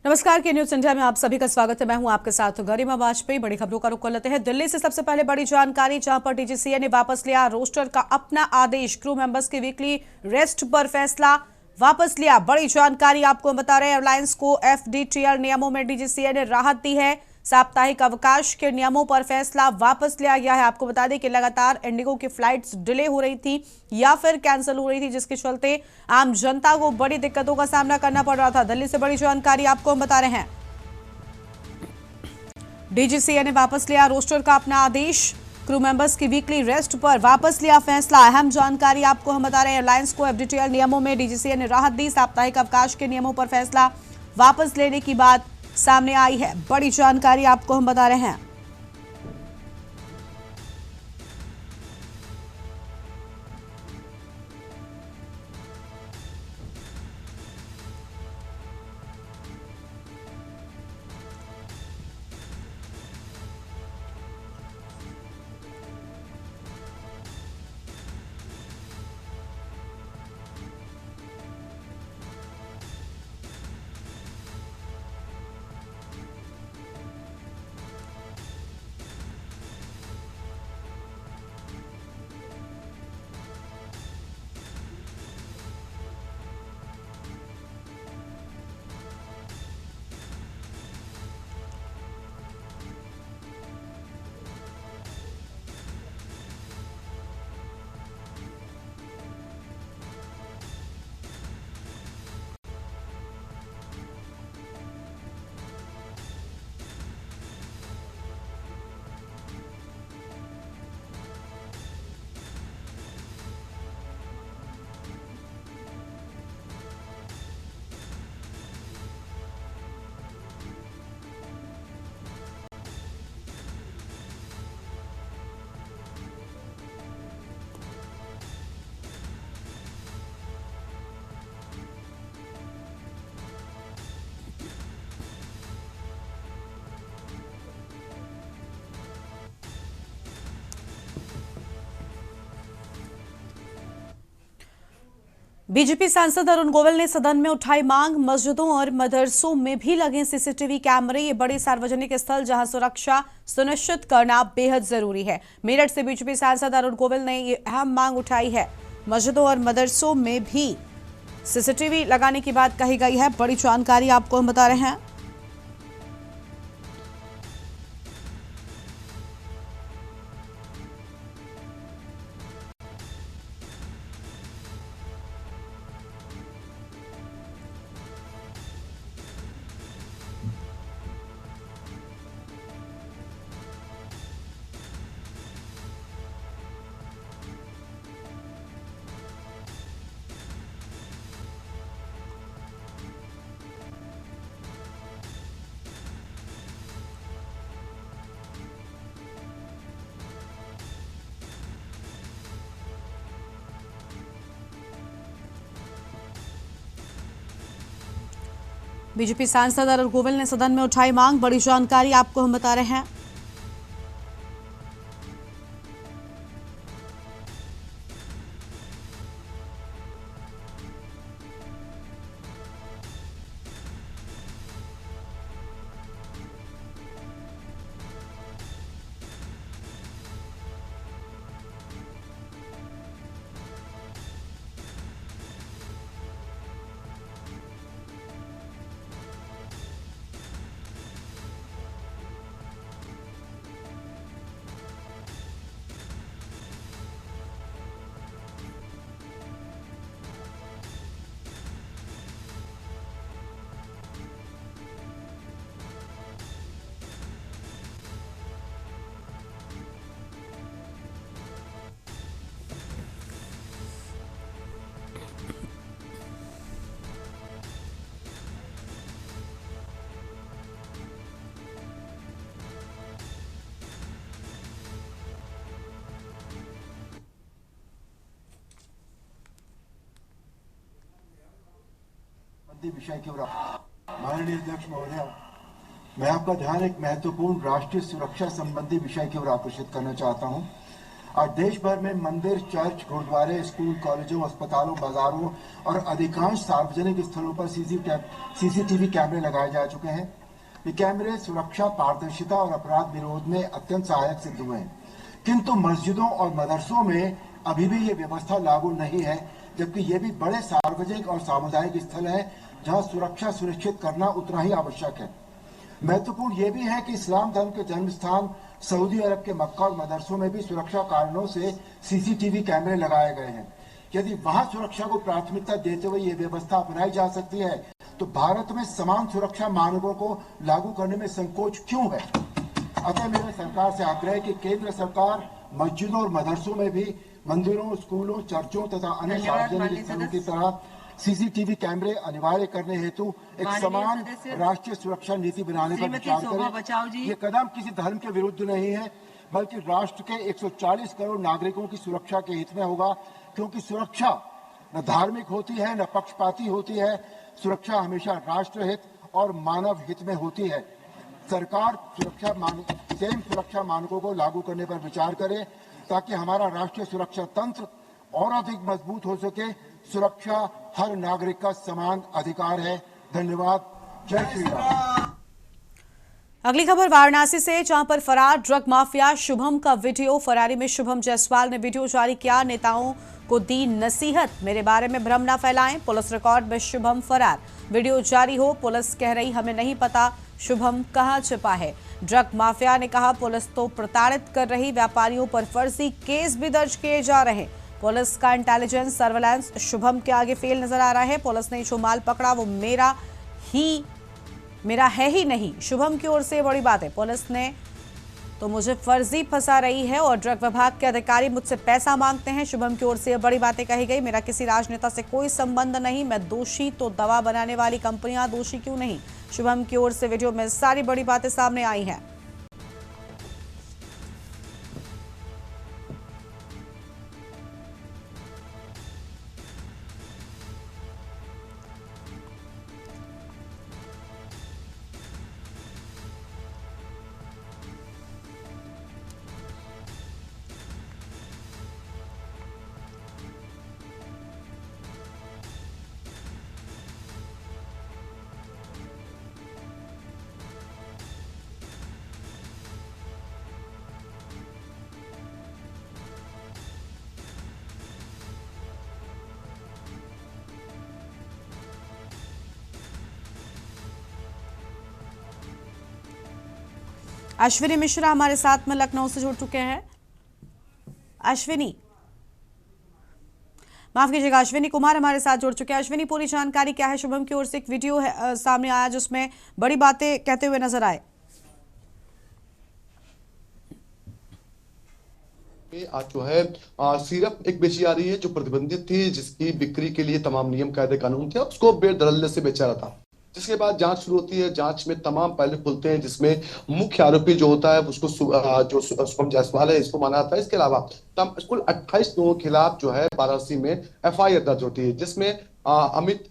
नमस्कार के news India में आप सभी का स्वागत है। मैं हूं आपके साथ गरिमा वाजपेयी। बड़ी खबरों का रुख कर लेते हैं दिल्ली से। सबसे पहले बड़ी जानकारी, जहां पर डीजीसीए ने वापस लिया रोस्टर का अपना आदेश। क्रू मेंबर्स की वीकली रेस्ट पर फैसला वापस लिया। बड़ी जानकारी आपको बता रहे हैं, एयरलाइंस को एफडीटीएल नियमों में डीजीसीए ने राहत दी है। साप्ताहिक अवकाश के नियमों पर फैसला वापस लिया गया है। आपको बता दें कि लगातार इंडिगो की फ्लाइट्स डिले हो रही थी या फिर कैंसिल हो रही थी, जिसके चलते आम जनता को बड़ी दिक्कतों का सामना करना पड़ रहा था। दिल्ली से बड़ी जानकारी आपको हम बता रहे हैं, डीजीसीए ने वापस लिया रोस्टर का अपना आदेश। क्रू मेंबर्स की वीकली रेस्ट पर वापस लिया फैसला। अहम जानकारी आपको हम बता रहे हैं, एयरलाइंस को एफडीटीएल नियमों में डीजीसीए ने राहत दी। साप्ताहिक अवकाश के नियमों पर फैसला वापस लेने की बात सामने आई है। बड़ी जानकारी आपको हम बता रहे हैं। बीजेपी सांसद अरुण गोविल ने सदन में उठाई मांग, मस्जिदों और मदरसों में भी लगे सीसीटीवी कैमरे। ये बड़े सार्वजनिक स्थल जहां सुरक्षा सुनिश्चित करना बेहद जरूरी है। मेरठ से बीजेपी सांसद अरुण गोविल ने ये अहम मांग उठाई है। मस्जिदों और मदरसों में भी सीसीटीवी लगाने की बात कही गई है। बड़ी जानकारी आपको हम बता रहे हैं। बीजेपी सांसद अरुण गोविल ने सदन में उठाई मांग। बड़ी जानकारी आपको हम बता रहे हैं। विषय की ओर माननीय अध्यक्ष महोदय, मैं आपका ध्यान एक महत्वपूर्ण राष्ट्रीय सुरक्षा संबंधी विषय की ओर आकर्षित करना चाहता हूं। और देश भर में मंदिर, चर्च, गुरुद्वारे, स्कूल, कॉलेजों, अस्पतालों, बाजारों और अधिकांश सार्वजनिक स्थलों पर सीसीटीवी कैमरे लगाए जा चुके हैं। ये कैमरे सुरक्षा, पारदर्शिता और अपराध विरोध में अत्यंत सहायक सिद्ध हुए हैं। किंतु मस्जिदों और मदरसों में अभी भी ये व्यवस्था लागू नहीं है, जबकि ये भी बड़े सार्वजनिक और सामुदायिक स्थल हैं जहां सुरक्षा सुनिश्चित करना उतना ही आवश्यक है। महत्वपूर्ण ये भी है कि इस्लाम धर्म के जन्म स्थान सऊदी अरब के मक्का और मदरसों में भी सुरक्षा कारणों से सीसीटीवी कैमरे लगाए गए हैं। यदि वहां सुरक्षा को प्राथमिकता देते हुए ये व्यवस्था अपनाई जा सकती है, तो भारत में समान सुरक्षा मानकों को लागू करने में संकोच क्यों है? अतः मेरा सरकार से आग्रह है कि केंद्र सरकार मस्जिदों और मदरसों में भी मंदिरों, स्कूलों, चर्चों तथा अन्य सार्वजनिक स्थलों की तरह सीसीटीवी कैमरे अनिवार्य करने हेतु एक समान राष्ट्रीय सुरक्षा नीति बनाने पर विचार करें। ये कदम किसी धर्म के विरुद्ध नहीं है, बल्कि राष्ट्र के 140 करोड़ नागरिकों की सुरक्षा के हित में होगा, क्योंकि सुरक्षा न धार्मिक होती है न पक्षपाती होती है। सुरक्षा हमेशा राष्ट्र हित और मानव हित में होती है। सरकार सुरक्षा मानकों को लागू करने पर विचार करे ताकि हमारा राष्ट्रीय सुरक्षा तंत्र और अधिक मजबूत हो सके। सुरक्षा हर नागरिक का समान अधिकार है। धन्यवाद। जय श्री राम। अगली खबर वाराणसी से, जहां पर फरार ड्रग माफिया शुभम का वीडियो। फरारी में शुभम जायसवाल ने वीडियो जारी किया, नेताओं को दी नसीहत, मेरे बारे में भ्रम न फैलाएं। पुलिस रिकॉर्ड में शुभम फरार। वीडियो जारी हो, पुलिस कह रही हमें नहीं पता शुभम कहां छिपा है। ड्रग माफिया ने कहा पुलिस तो प्रताड़ित कर रही, व्यापारियों पर फर्जी केस भी दर्ज किए जा रहे। पुलिस का इंटेलिजेंस सर्वेलेंस शुभम के आगे फेल नजर आ रहा है। पुलिस ने जो माल पकड़ा वो मेरा है ही नहीं। शुभम की ओर से बड़ी बात है, पुलिस ने तो मुझे फर्जी फंसा रही है और ड्रग विभाग के अधिकारी मुझसे पैसा मांगते हैं। शुभम की ओर से बड़ी बातें कही गई। मेरा किसी राजनेता से कोई संबंध नहीं, मैं दोषी तो दवा बनाने वाली कंपनियां दोषी क्यों नहीं। शुभम की ओर से वीडियो में सारी बड़ी बातें सामने आई हैं। अश्विनी मिश्रा हमारे साथ में लखनऊ से जुड़ चुके हैं। अश्विनी, माफ कीजिएगा, अश्विनी कुमार हमारे साथ जुड़ चुके हैं। अश्विनी, पूरी जानकारी क्या है? शुभम की ओर से एक वीडियो है, सामने आया जिसमें बड़ी बातें कहते हुए नजर आए। आज जो है सिर्फ एक बेची जा रही है जो प्रतिबंधित थी, जिसकी बिक्री के लिए तमाम नियम कायदे कानून थे, उसको बेदरल्ले से बेचा रहा था। जिसके बाद जांच शुरू होती है। जांच में तमाम पहलू खुलते हैं, जिसमें मुख्य आरोपी जो होता है उसको जो शुभम जायसवाल है, इसको माना जाता है। इसके अलावा कुल 28 लोगों के खिलाफ जो है वाराणसी में एफआईआर दर्ज होती है, जिसमें अमित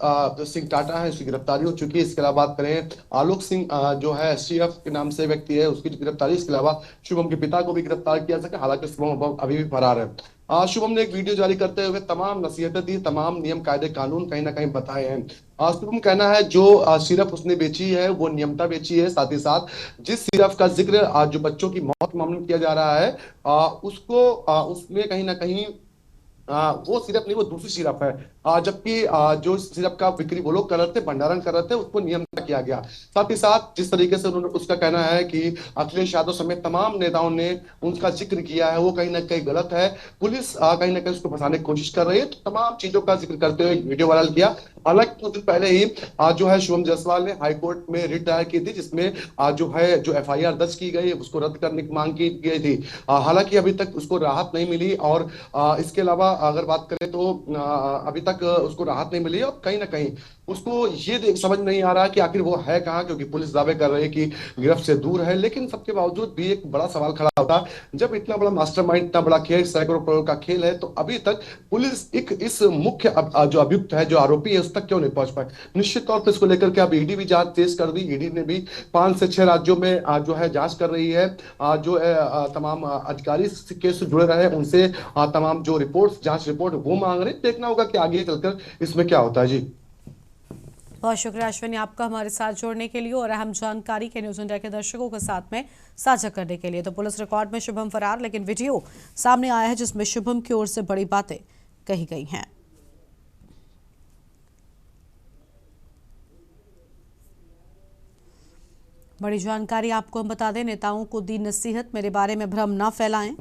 सिंह टाटा है, उसकी गिरफ्तारी हो चुकी है। इसके अलावा बात करें आलोक सिंह जो है एसटीएफ के नाम से व्यक्ति है, उसकी गिरफ्तारी। इसके अलावा शुभम के पिता को भी गिरफ्तार किया सके, हालांकि शुभम अभी भी फरार है। शुभम ने एक वीडियो जारी करते हुए तमाम नसीहतें दी, तमाम नियम कायदे कानून कहीं ना कहीं बताए हैं। शुभम कहना है जो सिर्फ उसने बेची है वो नियमता बेची है। साथ ही साथ जिस सिरफ का जिक्र जो बच्चों की मौत के मामले में किया जा रहा है, उसको उसमें कहीं ना कहीं वो सिरप नहीं, वो दूसरी सिरप है। जबकि जो सिरप का बिक्री वो लोग कर रहे थे, भंडारण कर रहे थे, उसको नियमित किया गया। साथ ही साथ जिस तरीके से उन्होंने उसका कहना है कि अखिलेश यादव समेत तमाम नेताओं ने उनका जिक्र किया है, वो कहीं ना कहीं गलत है। पुलिस कहीं ना कहीं उसको फंसाने की कोशिश कर रही है। तो तमाम चीजों का जिक्र करते हुए वीडियो वायरल किया। हालांकि कुछ दिन पहले ही जो है शुभम जायसवाल ने हाईकोर्ट में रिट दायर की थी, जिसमें जो एफआईआर दर्ज की गई उसको रद्द करने की मांग की गई थी। हालांकि अभी तक उसको राहत नहीं मिली। और इसके अलावा अगर बात करें तो अभी तक उसको राहत नहीं मिली और कहीं ना कहीं उसको ये देख समझ नहीं आ रहा कि आखिर वो है कहाँ, क्योंकि पुलिस दावे कर रही है कि गिरफ्त से दूर है। लेकिन सबके बावजूद भी एक बड़ा सवाल खड़ा होता है, जब इतना बड़ा मास्टरमाइंड, इतना बड़ा खेल, सैकड़ों करोड़ का खेल है, तो अभी तक पुलिस इस मुख्य जो अभियुक्त है, जो आरोपी है, उस तक क्यों नहीं पहुंच पाए। निश्चित तौर पर इसको लेकर के अब ईडी भी जांच तेज कर दी। ईडी ने भी 5 से 6 राज्यों में जो है जांच कर रही है। जो तमाम अधिकारी इस केस से जुड़े रहे उनसे तमाम जो रिपोर्ट, जांच रिपोर्ट वो मांग रहे हैं। देखना होगा कि आगे चलकर इसमें क्या होता है। जी, बहुत शुक्रिया अश्विनी आपका हमारे साथ जोड़ने के लिए और अहम जानकारी के न्यूज इंडिया के दर्शकों के साथ में साझा करने के लिए। तो पुलिस रिकॉर्ड में शुभम फरार, लेकिन वीडियो सामने आया है जिसमें शुभम की ओर से बड़ी बातें कही गई हैं। बड़ी जानकारी आपको हम बता दें, नेताओं को दी नसीहत, मेरे बारे में भ्रम न फैलाएं।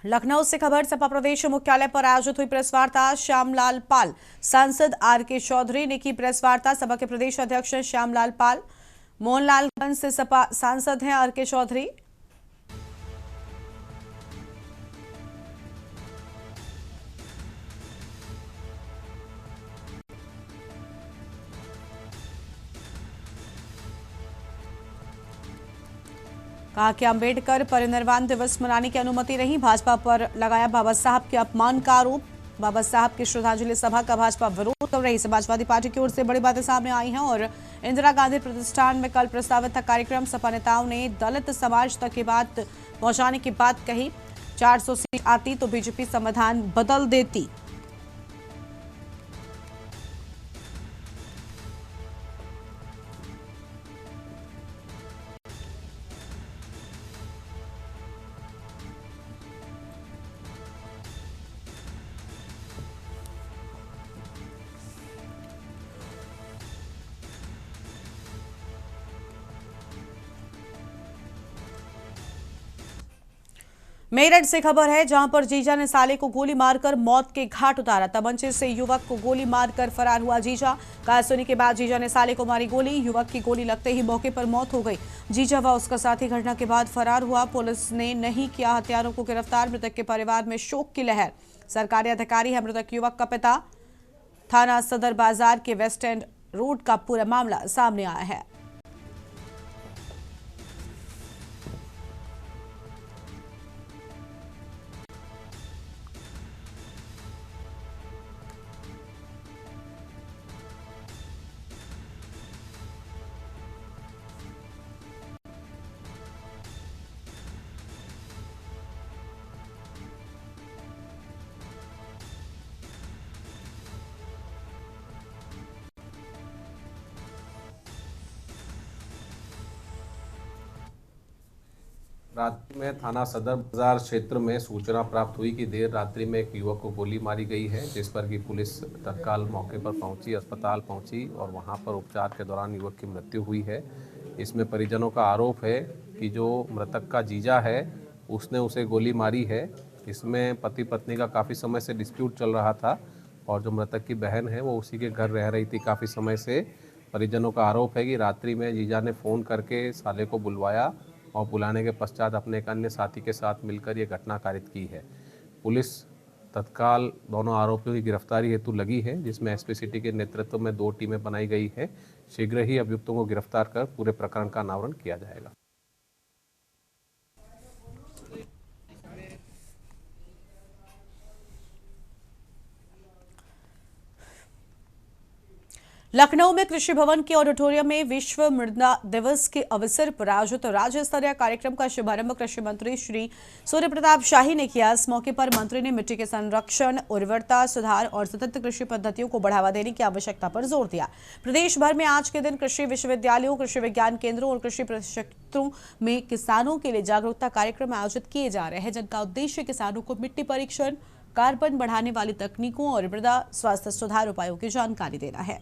लखनऊ से खबर, सपा प्रदेश मुख्यालय पर आयोजित हुई प्रेस वार्ता। श्यामलाल पाल, सांसद आर.के. चौधरी ने की प्रेस वार्ता। सपा के प्रदेश अध्यक्ष श्यामलाल पाल, मोहनलालगंज से सपा सांसद हैं आर.के. चौधरी। कहा कि अंबेडकर परिनिर्वाण दिवस मनाने की अनुमति नहीं, भाजपा पर लगाया बाबा साहब के अपमान का आरोप। बाबा साहब की श्रद्धांजलि सभा का भाजपा विरोध कर रही। समाजवादी पार्टी की ओर से बड़ी बातें सामने आई हैं और इंदिरा गांधी प्रतिष्ठान में कल प्रस्तावित था कार्यक्रम। सपा नेताओं ने दलित समाज तक की बात पहुंचाने की बात कही। 400 सीट आती तो बीजेपी संविधान बदल देती। मेरठ से खबर है, जहां पर जीजा ने साले को गोली मारकर मौत के घाट उतारा। तमंचे से युवक को गोली मारकर फरार हुआ जीजा। कहासुनी के बाद जीजा ने साले को मारी गोली। युवक की गोली लगते ही मौके पर मौत हो गई। जीजा व उसका साथी घटना के बाद फरार हुआ। पुलिस ने नहीं किया हत्यारों को गिरफ्तार। मृतक के परिवार में शोक की लहर। सरकारी अधिकारी है मृतक युवक का पिता। थाना सदर बाजार के वेस्ट एंड रोड का पूरा मामला सामने आया है। रात्रि में थाना सदर बाजार क्षेत्र में सूचना प्राप्त हुई कि देर रात्रि में एक युवक को गोली मारी गई है, जिस पर कि पुलिस तत्काल मौके पर पहुंची, अस्पताल पहुंची और वहां पर उपचार के दौरान युवक की मृत्यु हुई है। इसमें परिजनों का आरोप है कि जो मृतक का जीजा है उसने उसे गोली मारी है। इसमें पति पत्नी का काफ़ी समय से डिस्प्यूट चल रहा था और जो मृतक की बहन है वो उसी के घर रह रही थी काफ़ी समय से। परिजनों का आरोप है कि रात्रि में जीजा ने फ़ोन करके साले को बुलवाया और बुलाने के पश्चात अपने एक अन्य साथी के साथ मिलकर ये घटना कारित की है। पुलिस तत्काल दोनों आरोपियों की गिरफ्तारी हेतु लगी है, जिसमें एसपी सिटी के नेतृत्व में 2 टीमें बनाई गई है। शीघ्र ही अभियुक्तों को गिरफ्तार कर पूरे प्रकरण का अनावरण किया जाएगा। लखनऊ में कृषि भवन के ऑडिटोरियम में विश्व मृदा दिवस के अवसर पर आयोजित राज्य स्तरीय कार्यक्रम का शुभारंभ कृषि मंत्री श्री सूर्य प्रताप शाही ने किया। इस मौके पर मंत्री ने मिट्टी के संरक्षण, उर्वरता सुधार और सतत कृषि पद्धतियों को बढ़ावा देने की आवश्यकता पर जोर दिया। प्रदेश भर में आज के दिन कृषि विश्वविद्यालयों, कृषि विज्ञान केंद्रों और कृषि प्रशिक्षकों में किसानों के लिए जागरूकता कार्यक्रम आयोजित किए जा रहे हैं, जिनका उद्देश्य किसानों को मिट्टी परीक्षण, कार्बन बढ़ाने वाली तकनीकों और मृदा स्वास्थ्य सुधार उपायों की जानकारी देना है।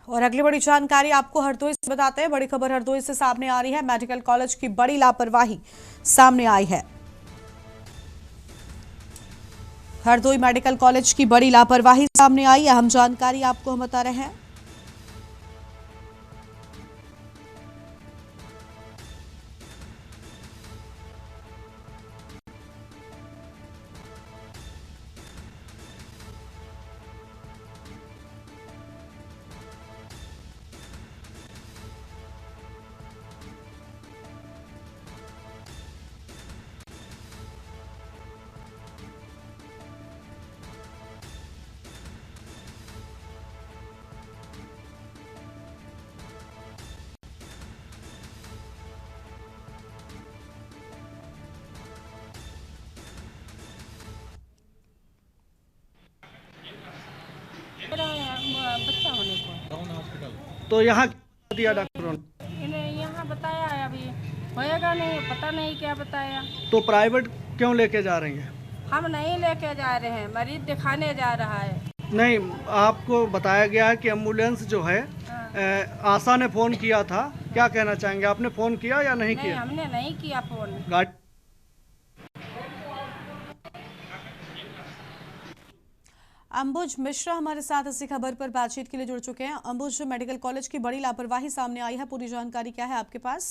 और अगली बड़ी जानकारी आपको हरदोई से बताते हैं। बड़ी खबर हरदोई से सामने आ रही है। मेडिकल कॉलेज की बड़ी लापरवाही सामने आई है। हरदोई मेडिकल कॉलेज की बड़ी लापरवाही सामने आई। अहम जानकारी आपको हम बता रहे हैं। बच्चा होने को तो यहाँ क्या दिया डॉक्टरों ने? इन्हें यहाँ बताया है, अभी होएगा नहीं, पता नहीं क्या बताया। तो प्राइवेट क्यों लेके जा रही हैं? हम नहीं लेके जा रहे हैं, मरीज दिखाने जा रहा है। नहीं, आपको बताया गया है कि एम्बुलेंस जो है आशा ने फ़ोन किया था। क्या कहना चाहेंगे, आपने फ़ोन किया या नहीं नहीं, किया? हमने नहीं किया फोन। गाड़ी अंबुज मिश्रा हमारे साथ इसी खबर पर बातचीत के लिए जुड़ चुके हैं। अंबुज, मेडिकल कॉलेज की बड़ी लापरवाही सामने आई है, पूरी जानकारी क्या है आपके पास?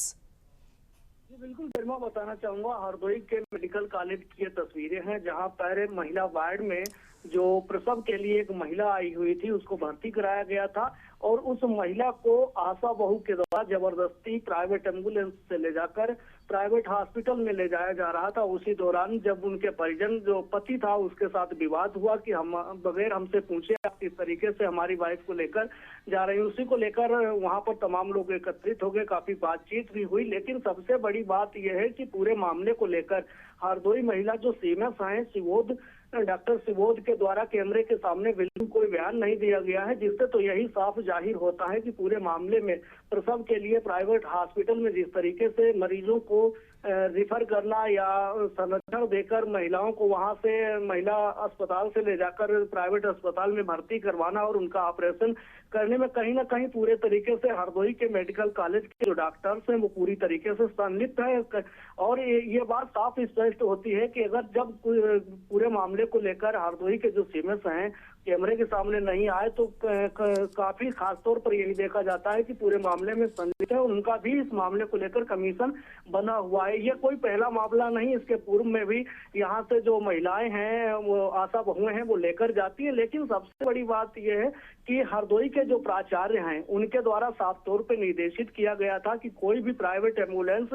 बिल्कुल गरिमा, बताना चाहूंगा हरदोई के मेडिकल कॉलेज की ये तस्वीरें हैं, जहां पर महिला वार्ड में जो प्रसव के लिए एक महिला आई हुई थी उसको भर्ती कराया गया था और उस महिला को आशा बहू के द्वारा जबरदस्ती प्राइवेट एम्बुलेंस से ले जाकर प्राइवेट हॉस्पिटल में ले जाया जा रहा था। उसी दौरान जब उनके परिजन, जो पति था, उसके साथ विवाद हुआ कि हम बगैर हमसे पूछे आप किस तरीके से हमारी वाइफ को लेकर जा रहे हैं, उसी को लेकर वहां पर तमाम लोग एकत्रित हो गए, काफी बातचीत भी हुई। लेकिन सबसे बड़ी बात यह है कि पूरे मामले को लेकर हरदोई महिला जो सीएमएस हैं सिवोद, डॉक्टर सिवोद के द्वारा कैमरे के सामने बिल्कुल कोई बयान नहीं दिया गया है, जिससे तो यही साफ जाहिर होता है कि पूरे मामले में प्रसव के लिए प्राइवेट हॉस्पिटल में जिस तरीके से मरीजों को रिफर करना या संरक्षण देकर महिलाओं को वहां से महिला अस्पताल से ले जाकर प्राइवेट अस्पताल में भर्ती करवाना और उनका ऑपरेशन करने में कहीं ना कहीं पूरे तरीके से हरदोई के मेडिकल कॉलेज के जो डॉक्टर्स हैं वो पूरी तरीके से संलिप्त है। और ये बात साफ स्पष्ट होती है कि अगर जब पूरे मामले को लेकर हरदोई के जो सीएमएस हैं कैमरे के सामने नहीं आए तो काफी खास तौर पर यही देखा जाता है कि पूरे मामले में संलिप्त है। उनका भी इस मामले को लेकर कमीशन बना हुआ है। ये कोई पहला मामला नहीं, इसके पूर्व में भी यहाँ से जो महिलाएं हैं, वो आशा बहुएं हैं, वो लेकर जाती है। लेकिन सबसे बड़ी बात यह है कि हरदोई के जो प्राचार्य हैं उनके द्वारा साफ तौर पे निर्देशित किया गया था कि कोई भी प्राइवेट एम्बुलेंस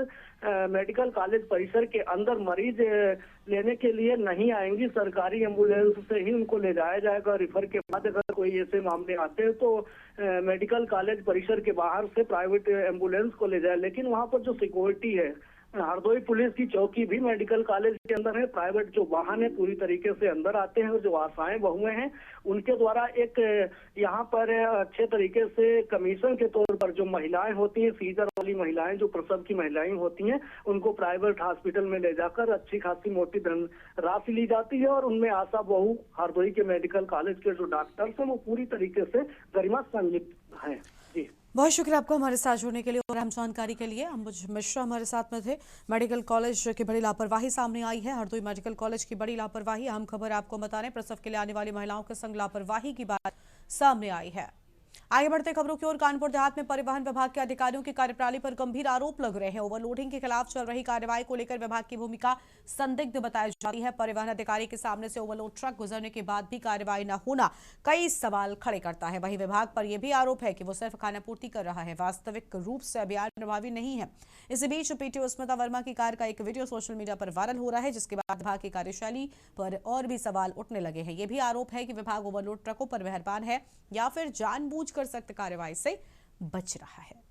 मेडिकल कॉलेज परिसर के अंदर मरीज लेने के लिए नहीं आएंगी, सरकारी एम्बुलेंस से ही उनको ले जाया जाएगा। रिफर के बाद अगर कोई ऐसे मामले आते हैं तो मेडिकल कॉलेज परिसर के बाहर से प्राइवेट एम्बुलेंस को ले जाए। लेकिन वहाँ पर जो सिक्योरिटी है, हरदोई पुलिस की चौकी भी मेडिकल कॉलेज के अंदर है, प्राइवेट जो वाहन है पूरी तरीके से अंदर आते हैं और जो आशाएं बहुएं हैं उनके द्वारा एक यहाँ पर अच्छे तरीके से कमीशन के तौर पर जो महिलाएं होती हैं, सीजर वाली महिलाएं, जो प्रसव की महिलाएं होती हैं, उनको प्राइवेट हॉस्पिटल में ले जाकर अच्छी खासी मोटी धन राशि ली जाती है और उनमें आशा बहु हरदोई के मेडिकल कॉलेज के जो डॉक्टर्स हैं वो पूरी तरीके से गरिमा संलिप्त हैं। जी, बहुत शुक्रिया आपको हमारे साथ जुड़ने के लिए और अहम जानकारी के लिए। अंबुज मिश्रा हमारे साथ में थे। मेडिकल कॉलेज की बड़ी लापरवाही सामने आई है। हरदोई मेडिकल कॉलेज की बड़ी लापरवाही, अहम खबर आपको बता रहे हैं। प्रसव के लिए आने वाली महिलाओं के संग लापरवाही की बात सामने आई है। आगे बढ़ते खबरों की ओर। कानपुर देहात में परिवहन विभाग के अधिकारियों की कार्यप्रणाली पर गंभीर आरोप लग रहे हैं। ओवरलोडिंग के खिलाफ चल रही कार्रवाई को लेकर विभाग की भूमिका संदिग्ध बताई जा रही है। परिवहन अधिकारी के सामने से ओवरलोड ट्रक गुजरने के बाद भी कार्रवाई न होना कई सवाल खड़े करता है। वहीं विभाग पर यह भी आरोप है कि वो सिर्फ खानापूर्ति कर रहा है, वास्तविक रूप से अभियान प्रभावी नहीं है। इसी बीच पीटीओ स्मिता वर्मा की कार का एक वीडियो सोशल मीडिया पर वायरल हो रहा है, जिसके बाद विभाग की कार्यशैली पर और भी सवाल उठने लगे हैं। यह भी आरोप है कि विभाग ओवरलोड ट्रकों पर मेहरबान है या फिर जानबूझकर सख्त कार्रवाई से बच रहा है।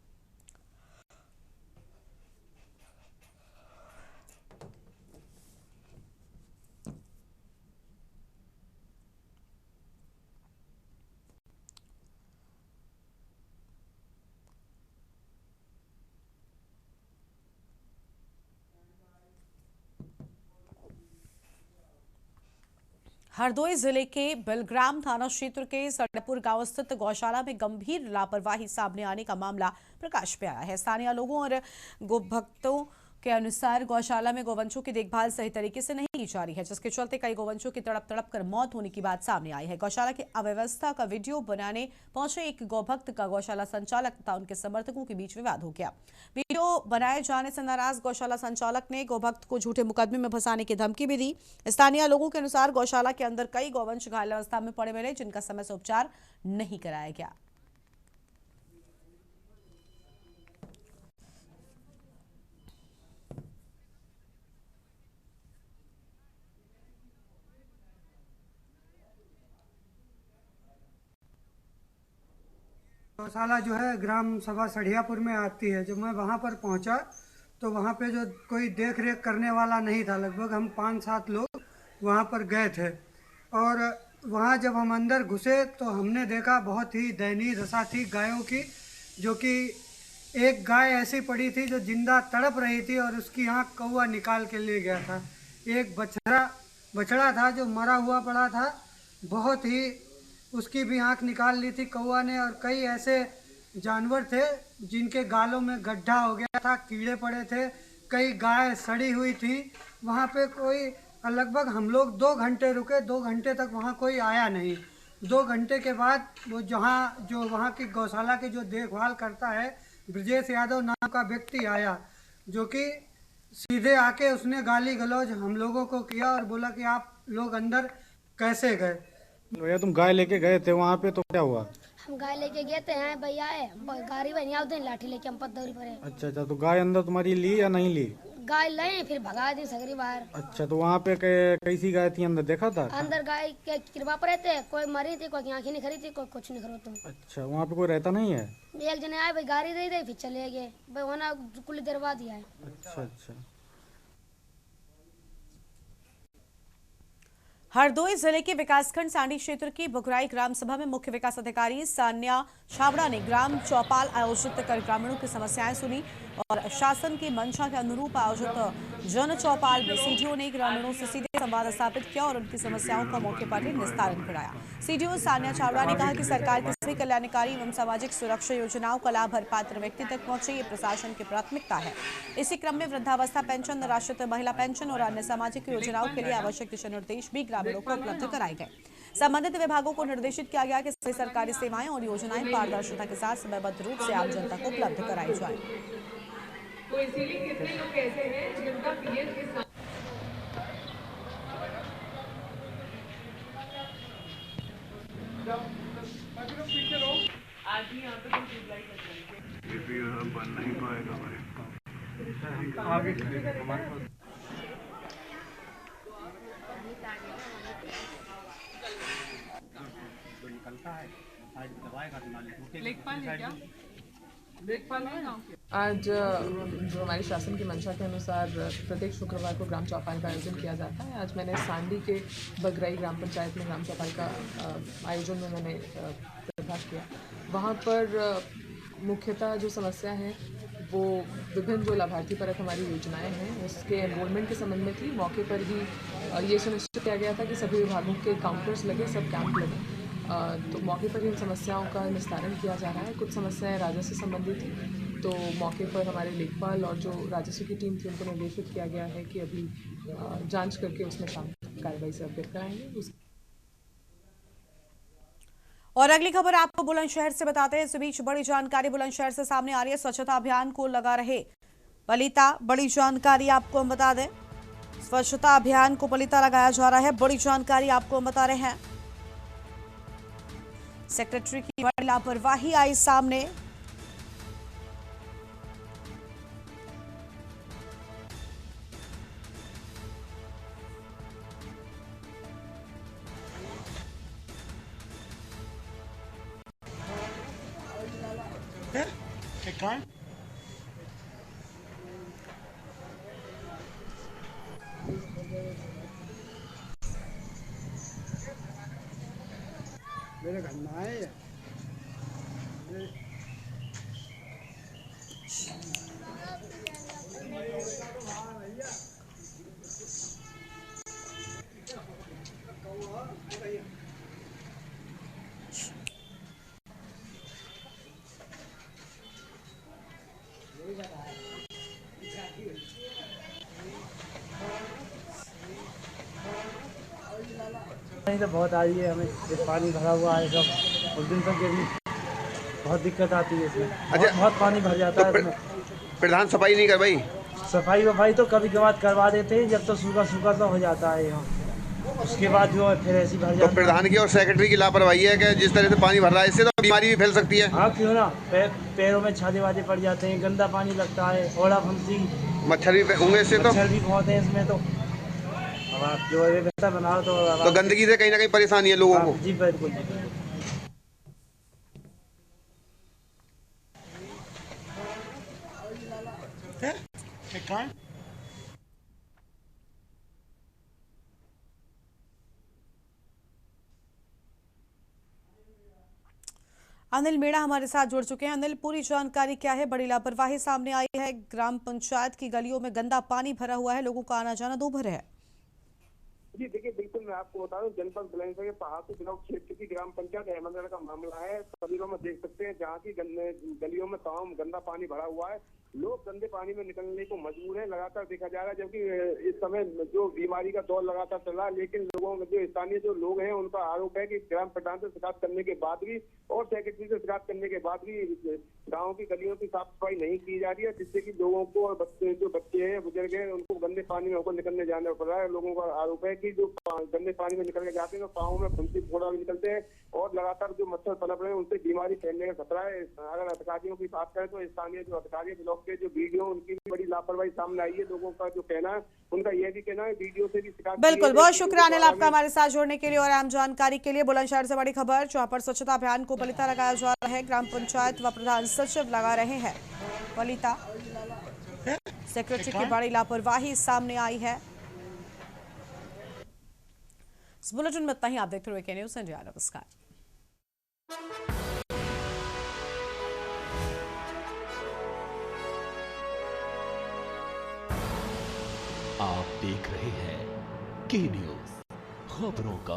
हरदोई जिले के बिलग्राम थाना क्षेत्र के सड़पुर गांव स्थित गौशाला में गंभीर लापरवाही सामने आने का मामला प्रकाश में आया है। स्थानीय लोगों और गोभक्तों के अनुसार गौशाला में गोवंशों की देखभाल सही तरीके से नहीं की जा रही है, जिसके चलते कई गोवंशों की तड़प कर मौत होने की बात सामने आई है। गौशाला की अव्यवस्था का वीडियो बनाने पहुंचे एक गोभक्त का गौशाला संचालक तथा उनके समर्थकों के बीच विवाद हो गया। वीडियो बनाए जाने से नाराज गौशाला संचालक ने गोभक्त को झूठे मुकदमे में फंसाने की धमकी भी दी। स्थानीय लोगों के अनुसार गौशाला के अंदर कई गौवंश घायल अवस्था में पड़े मिले, जिनका समय से उपचार नहीं कराया गया। गौशाला जो है ग्राम सभा सढ़ियापुर में आती है। जब मैं वहाँ पर पहुँचा तो वहाँ पे जो कोई देख रेख करने वाला नहीं था। लगभग हम 5-7 लोग वहाँ पर गए थे और वहाँ जब हम अंदर घुसे तो हमने देखा बहुत ही दयनीय दशा थी गायों की, जो कि एक गाय ऐसी पड़ी थी जो जिंदा तड़प रही थी और उसकी आँख कौवा निकाल के ले गया था। एक बछड़ा था जो मरा हुआ पड़ा था, बहुत ही उसकी भी आंख निकाल ली थी कौवा ने। और कई ऐसे जानवर थे जिनके गालों में गड्ढा हो गया था, कीड़े पड़े थे, कई गाय सड़ी हुई थी। वहाँ पे कोई लगभग हम लोग 2 घंटे रुके, 2 घंटे तक वहाँ कोई आया नहीं। 2 घंटे के बाद वो जो वहाँ की गौशाला की जो देखभाल करता है ब्रजेश यादव नाम का व्यक्ति आया, जो कि सीधे आके उसने गाली गलौज हम लोगों को किया और बोला कि आप लोग अंदर कैसे गए। भैया तुम गाय लेके गए थे वहाँ पे, तो क्या हुआ? हम गाय लेके गए थे, हैं भैया है गाड़ी में नहीं आते, लाठी लेके हम पत्थर पर। अच्छा, तो गाय अंदर तुम्हारी ली या नहीं ली? गाय लाए फिर भगा दी सगरी बाहर। अच्छा, तो वहाँ पे कैसी गाय थी अंदर, देखा था? अंदर गाय के कृपा पर रहते, कोई मरी थी, कोई आँखें नहीं खरी थी, कोई कुछ नहीं करो तुम। अच्छा, वहाँ पे कोई रहता नहीं है? एक जने आए भाई गाड़ी दे फिर चले गए भाई, होना कुल देर बाद ही आए। अच्छा। हरदोई जिले के विकासखंड सांडी क्षेत्र की बुघराई ग्राम सभा में मुख्य विकास अधिकारी सान्या छाबड़ा ने ग्राम चौपाल आयोजित कर ग्रामीणों की समस्याएं सुनी और शासन की मंशा के अनुरूप आयोजित जन चौपाल में सीडीओ ने ग्रामीणों से सीधे संवाद स्थापित किया और उनकी समस्याओं का मौके पर ही निस्तारण कराया। सीडीओ सान्या छाबड़ा ने कहा कि सरकार की सभी कल्याणकारी एवं सामाजिक सुरक्षा योजनाओं का लाभ हर पात्र व्यक्ति तक पहुंचे, ये प्रशासन की प्राथमिकता है। इसी क्रम में वृद्धावस्था पेंशन, निराश्रित महिला पेंशन और अन्य सामाजिक योजनाओं के लिए आवश्यक दिशा निर्देश भी ग्रामीणों को उपलब्ध कराए गए। संबंधित विभागों को निर्देशित किया गया कि सभी सरकारी सेवाएं और योजनाएं पारदर्शिता के साथ समयबद्ध रूप से आम जनता को उपलब्ध कराई जाए। तो इसीलिए कितने लोग ऐसे हैं जिनका पीएम के साथ आज ही यहाँ पे कोई ट्यूबलाइट बन नहीं पाएगा भाई। आगे आज जो हमारी शासन की मंशा के अनुसार प्रत्येक शुक्रवार को ग्राम चौपाल का आयोजन किया जाता है। आज मैंने सांडी के बगराई ग्राम पंचायत में ग्राम चौपाल का आयोजन में मैंने प्रतिभाग किया। वहाँ पर मुख्यतः जो समस्या है वो विभिन्न जो लाभार्थी परक हमारी योजनाएं हैं उसके एनरोलमेंट के संबंध में थी। मौके पर ही ये सुनिश्चित किया गया था कि सभी विभागों के काउंटर्स लगे, सब कैंप लगे। तो मौके पर इन समस्याओं का निस्तारण किया जा रहा है। कुछ समस्याएं राजस्व से संबंधित थी, तो मौके पर हमारे लेखपाल और जो राजस्व की टीम थी उनको निर्देशित किया गया है कि अभी जांच करके उसमें कार्रवाई से अवगत कराएंगे। और अगली खबर आपको बुलंदशहर से बताते हैं। इस बीच बड़ी जानकारी बुलंदशहर से सामने आ रही है। स्वच्छता अभियान को लगा रहे पलीता, बड़ी जानकारी आपको हम बता दें। स्वच्छता अभियान को पलीता लगाया जा रहा है, बड़ी जानकारी आपको हम बता रहे हैं। सेक्रेटरी की बड़ी लापरवाही आई सामने। मेरे घर में आए नहीं तो बहुत आ रही है हमें, पानी भरा हुआ है सब, उस दिन तक के भी बहुत दिक्कत आती है इसमें। अच्छा, बहुत पानी भर जाता है इसमें। प्रधान सफाई नहीं कर भाई? सफाई वफाई तो कभी कभार करवा देते हैं, जब तो सूखा सूखा तो हो जाता है यहाँ, उसके बाद जो है फिर ऐसी भर जाता है। तो प्रधान की और सेक्रेटरी की लापरवाही है कि जिस तरह से पानी भर रहा है, इससे तो बीमारी भी फैल सकती है। हाँ क्यों ना, पैरों में छाले वाले पड़ जाते हैं, गंदा पानी लगता है, ओड़ा फंसी, मच्छर भी होंगे इससे, तो मच्छर भी बहुत है इसमें। तो अब आप जो व्यवस्था बनाओ तो गंदगी से कहीं ना कहीं परेशानी है लोगों को। जी बिल्कुल। अनिल मीणा हमारे साथ जुड़ चुके हैं। अनिल, पूरी जानकारी क्या है? बड़ी लापरवाही सामने आई है, ग्राम पंचायत की गलियों में गंदा पानी भरा हुआ है, लोगों का आना जाना दूभर है। जी देखिए, बिल्कुल मैं आपको बता दूं, जनपद बुलंदशहर के पहाड़पुर ब्लॉक क्षेत्र की ग्राम पंचायत अहमदनगर का मामला है। तस्वीरों में देख सकते हैं जहाँ की गलियों में तमाम गंदा पानी भरा हुआ है, लोग गंदे पानी में निकलने को मजबूर है। लगातार देखा जा रहा है, जबकि इस समय जो बीमारी का दौर लगातार चला, लेकिन लोगों में जो स्थानीय जो लोग हैं उनका आरोप है कि ग्राम प्रधान से शिकायत करने के बाद भी और सेक्रेटरी से शिकायत करने के बाद भी गाँव की गलियों की साफ सफाई नहीं की जा रही है, जिससे कि लोगों को और बच्चे हैं, बुजुर्ग हैं, उनको गंदे पानी में होकर निकलने जाना पड़ रहा है। लोगों का आरोप है कि जो गंदे पानी में निकल के जाते हैं तो पाँव में फुंसी फोड़ा भी निकलते हैं और लगातार जो मच्छर पनप रहे हैं उनसे बीमारी फैलने का खतरा है। अगर अधिकारियों की बात करें तो स्थानीय जो अधिकारी ब्लॉक के जो वीडियो, उनकी भी बड़ी लापरवाही सामने आई है। लोगों का जो कहना है, उनका यह भी कहना है वीडियो से भी शिकायत। बिल्कुल, बहुत शुक्रिया अनिल आपका हमारे साथ जुड़ने के लिए और अहम जानकारी के लिए। बुलंदशहर से बड़ी खबर, जहां पर स्वच्छता अभियान को बलिता लगाया जा रहा है, ग्राम पंचायत व प्रधान सचिव लगा रहे हैं बलिता। सेक्रेटरी की बड़ी लापरवाही सामने आई है। इस बुलेटिन में इतना ही। आप देखते रहिए के न्यूज़ इंडिया। नमस्कार। आप देख रहे हैं के न्यूज़, खबरों का